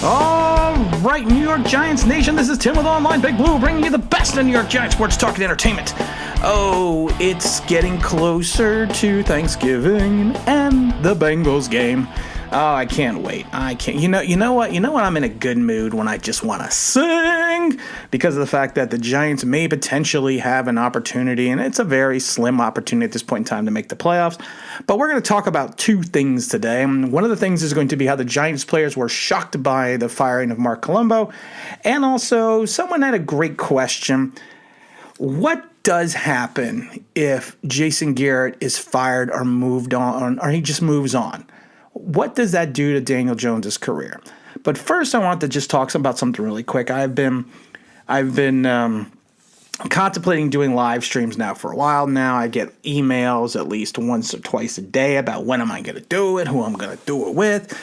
All right, New York Giants Nation, this is Tim with Online Big Blue, bringing you the best in New York Giants sports talk and entertainment. Oh, it's getting closer to Thanksgiving and the Bengals game. Oh, I can't wait. I can't. You know what? I'm in a good mood when I just want to sing because of the fact that the Giants may potentially have an opportunity, and it's a very slim opportunity at this point in time to make the playoffs. But we're going to talk about two things today. One of the things is going to be how the Giants players were shocked by the firing of Marc Colombo, and also someone had a great question. What does happen if Jason Garrett is fired or moved on, or he just moves on? What does that do to Daniel Jones' career? But first, I want to just talk about something really quick. I've been contemplating doing live streams now for a while now. I get emails at least once or twice a day about when am I going to do it, who I'm going to do it with,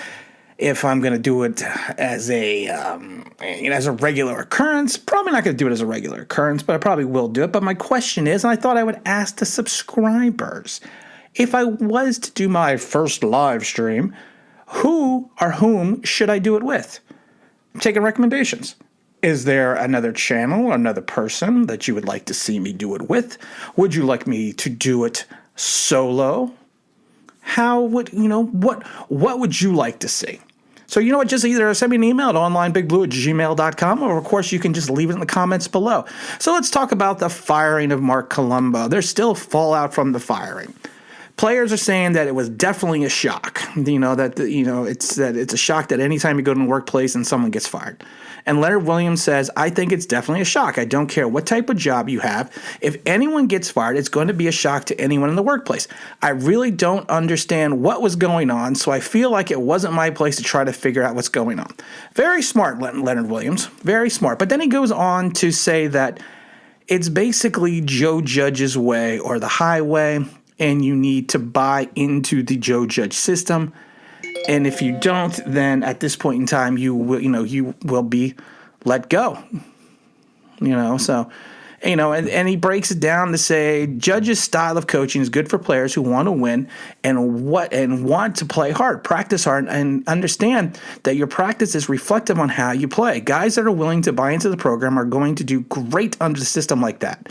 if I'm going to do it as a regular occurrence. Probably not going to do it as a regular occurrence, but I probably will do it. But my question is, and I thought I would ask the subscribers, if I was to do my first live stream, who or whom should I do it with? I'm taking recommendations. Is there another channel or another person that you would like to see me do it with? Would you like me to do it solo? What would you like to see? So you know what, just either send me an email at onlinebigblue@gmail.com, or of course you can just leave it in the comments below. So let's talk about the firing of Marc Colombo. There's still fallout from the firing. Players are saying that it was definitely a shock. It's a shock that anytime you go to the workplace and someone gets fired. And Leonard Williams says, I think it's definitely a shock. I don't care what type of job you have. If anyone gets fired, it's going to be a shock to anyone in the workplace. I really don't understand what was going on, so I feel like it wasn't my place to try to figure out what's going on. Very smart, Leonard Williams. Very smart. But then he goes on to say that it's basically Joe Judge's way or the highway, and you need to buy into the Joe Judge system. And if you don't, then at this point in time, you will be let go. And he breaks it down to say Judge's style of coaching is good for players who want to win and want to play hard, practice hard, and understand that your practice is reflective on how you play. Guys that are willing to buy into the program are going to do great under a system like that.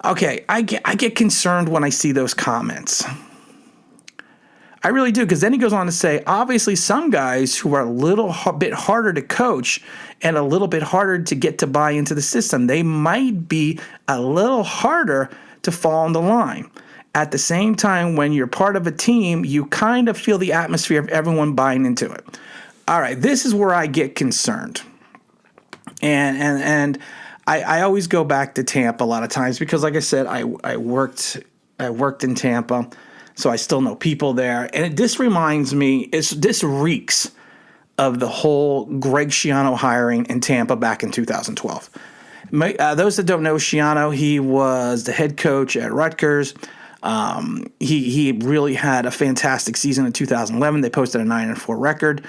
Okay, I get concerned when I see those comments. I really do, because then he goes on to say, obviously some guys who are a little bit harder to coach and a little bit harder to get to buy into the system, they might be a little harder to fall in the line. At the same time, when you're part of a team, you kind of feel the atmosphere of everyone buying into it. All right, this is where I get concerned. And I always go back to Tampa a lot of times because, like I said, I worked in Tampa, so I still know people there. And this reminds me, this reeks of the whole Greg Schiano hiring in Tampa back in 2012. Those that don't know Schiano, he was the head coach at Rutgers. He really had a fantastic season in 2011. They posted a 9-4 record.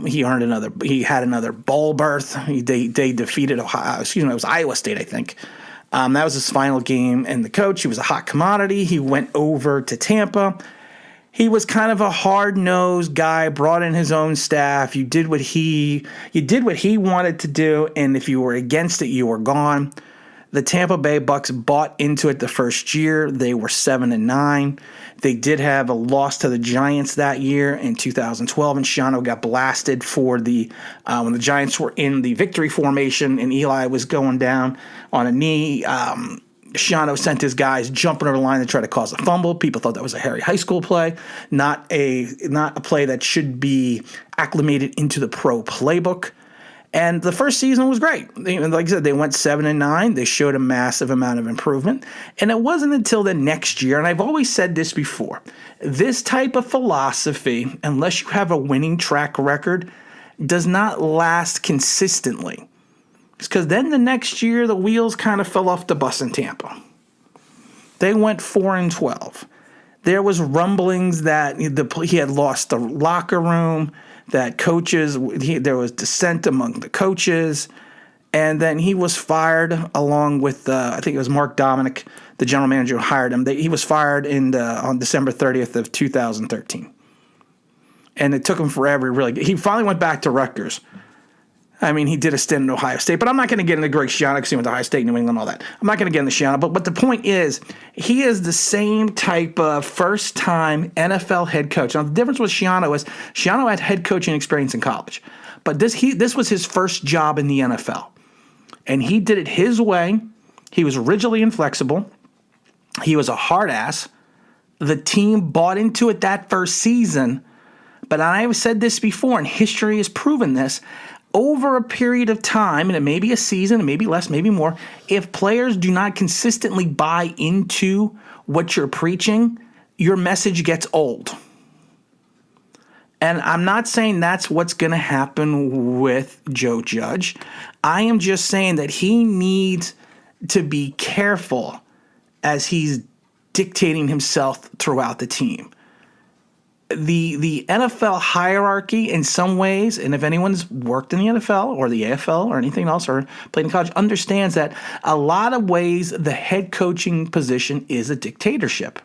He had another bowl berth. They defeated Ohio. It was Iowa State, I think. That was his final game. And the coach, he was a hot commodity. He went over to Tampa. He was kind of a hard-nosed guy, brought in his own staff. You did what he wanted to do, and if you were against it, you were gone. The Tampa Bay Bucks bought into it the first year. They were 7-9. They did have a loss to the Giants that year in 2012, and Schiano got blasted for when the Giants were in the victory formation and Eli was going down on a knee. Schiano sent his guys jumping over the line to try to cause a fumble. People thought that was a Harry High School play, not a play that should be acclimated into the pro playbook. And the first season was great. Like I said, they went 7-9. They showed a massive amount of improvement. And it wasn't until the next year, and I've always said this before, this type of philosophy, unless you have a winning track record, does not last consistently. Because then the next year, the wheels kind of fell off the bus in Tampa. They went 4-12. There was rumblings that he had lost the locker room, that there was dissent among the coaches, and then he was fired along with, I think it was Mark Dominic, the general manager who hired him. He was fired on December 30th of 2013. and it took him forever. Really, he finally went back to Rutgers. I mean, he did a stint in Ohio State, but I'm not going to get into Greg Schiano because he went to Ohio State, New England, all that. I'm not going to get into Schiano, but the point is, he is the same type of first-time NFL head coach. Now, the difference with Schiano is Schiano had head coaching experience in college, but this was his first job in the NFL, and he did it his way. He was rigidly inflexible. He was a hard ass. The team bought into it that first season, but I've said this before, and history has proven this. Over a period of time, and it may be a season, it may be less, maybe more, if players do not consistently buy into what you're preaching, your message gets old. And I'm not saying that's what's going to happen with Joe Judge. I am just saying that he needs to be careful as he's dictating himself throughout the team. The NFL hierarchy in some ways, and if anyone's worked in the NFL or the AFL or anything else or played in college, understands that a lot of ways the head coaching position is a dictatorship.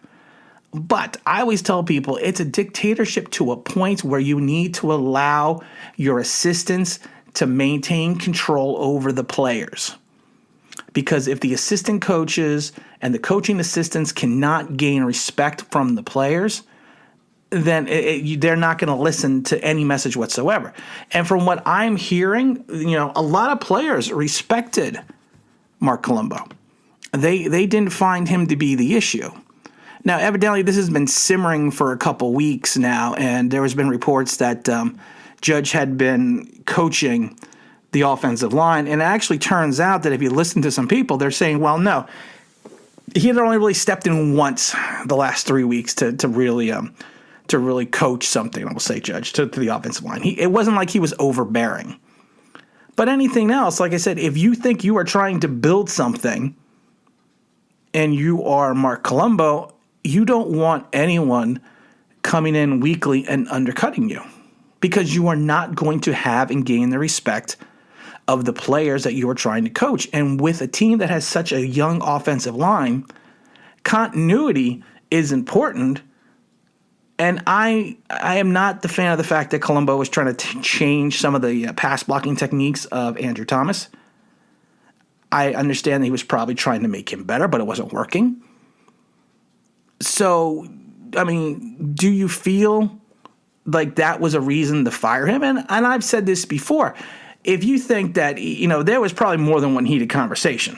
But I always tell people it's a dictatorship to a point where you need to allow your assistants to maintain control over the players. Because if the assistant coaches and the coaching assistants cannot gain respect from the players, then they're not going to listen to any message whatsoever. And from what I'm hearing, a lot of players respected Marc Colombo. They didn't find him to be the issue. Now, evidently, this has been simmering for a couple weeks now, and there has been reports that Judge had been coaching the offensive line. And it actually turns out that if you listen to some people, they're saying, well, no, he had only really stepped in once the last 3 weeks to really coach something, I will say, Judge, to the offensive line. It wasn't like he was overbearing. But anything else, like I said, if you think you are trying to build something and you are Marc Colombo, you don't want anyone coming in weekly and undercutting you because you are not going to have and gain the respect of the players that you are trying to coach. And with a team that has such a young offensive line, continuity is important. And I am not the fan of the fact that Colombo was trying to change some of the pass blocking techniques of Andrew Thomas. I understand that he was probably trying to make him better, but it wasn't working. So, I mean, do you feel like that was a reason to fire him? And I've said this before. If you think that, there was probably more than one heated conversation.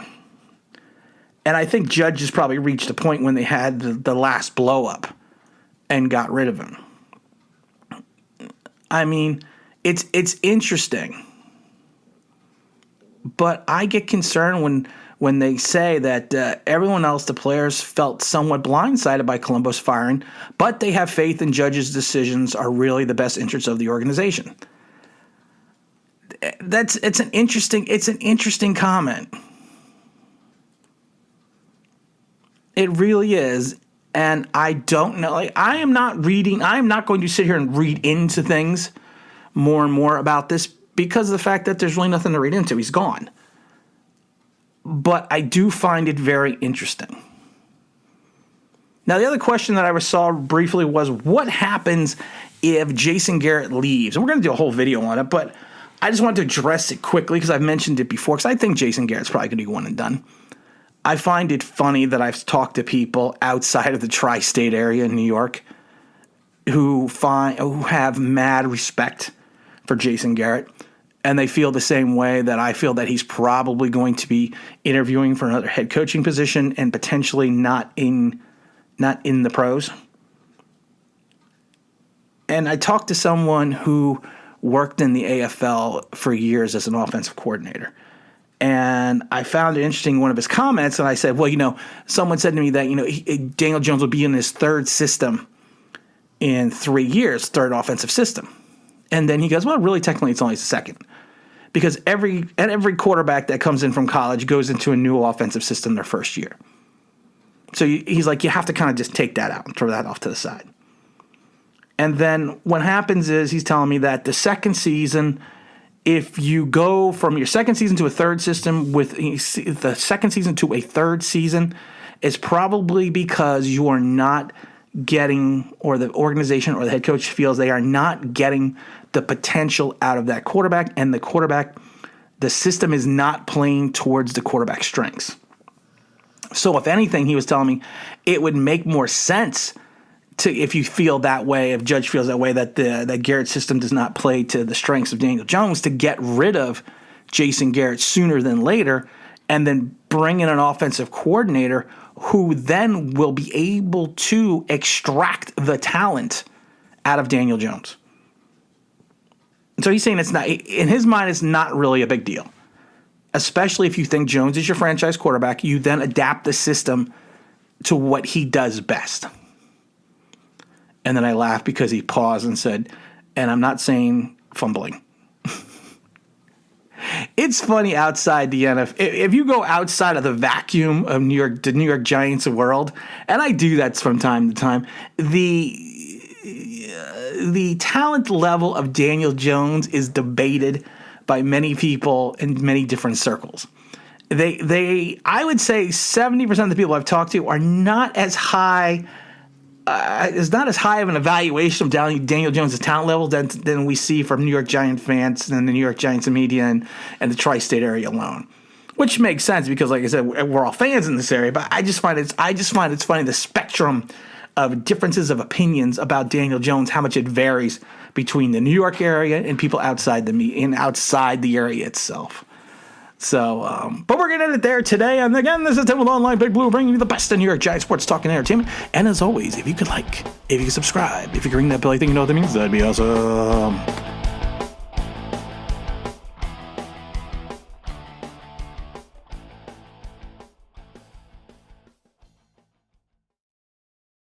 And I think Judge has probably reached a point when they had the last blow up and got rid of him. I mean, it's interesting. But I get concerned when they say that everyone else, the players, felt somewhat blindsided by Colombo's firing, but they have faith in Judge's decisions are really the best interests of the organization. It's an interesting comment. It really is. And I don't know. I am not going to sit here and read into things more and more about this because of the fact that there's really nothing to read into. He's gone. But I do find it very interesting. Now, the other question that I saw briefly was, what happens if Jason Garrett leaves? And we're going to do a whole video on it, but I just wanted to address it quickly because I've mentioned it before because I think Jason Garrett's probably going to be one and done. I find it funny that I've talked to people outside of the tri-state area in New York who have mad respect for Jason Garrett, and they feel the same way that I feel that he's probably going to be interviewing for another head coaching position and potentially not in the pros. And I talked to someone who worked in the AFL for years as an offensive coordinator. And I found it interesting, one of his comments, and I said, well, someone said to me that, Daniel Jones will be in his third system in 3 years, third offensive system. And then he goes, well, really, technically, it's only his second. Because every quarterback that comes in from college goes into a new offensive system their first year. So he's like, you have to kind of just take that out and throw that off to the side. And then what happens is he's telling me that the second season, if you go from your second season to a third system with the second season to a third season, it's probably because you are not getting, or the organization or the head coach feels they are not getting the potential out of that quarterback, and the system is not playing towards the quarterback's strengths. So if anything, he was telling me it would make more sense to, if you feel that way, if Judge feels that way, that that Garrett's system does not play to the strengths of Daniel Jones, to get rid of Jason Garrett sooner than later, and then bring in an offensive coordinator who then will be able to extract the talent out of Daniel Jones. So he's saying it's not, in his mind, it's not really a big deal. Especially if you think Jones is your franchise quarterback, you then adapt the system to what he does best. And then I laughed because he paused and said, and I'm not saying fumbling. It's funny outside the NFL. If you go outside of the vacuum of the New York Giants world, and I do that from time to time, the talent level of Daniel Jones is debated by many people in many different circles. I would say 70% of the people I've talked to are not as high. It's not as high of an evaluation of Daniel Jones' talent level than we see from New York Giant fans and the New York Giants media and the tri-state area alone, which makes sense because, like I said, we're all fans in this area. But I just find it's funny, the spectrum of differences of opinions about Daniel Jones, how much it varies between the New York area and people outside the area itself. So, but we're going to end it there today. And again, this is Tim with Online Big Blue, bringing you the best in New York Giants sports talk and entertainment. And as always, if you could subscribe, if you could ring that bell, I think you know what that means. That'd be awesome.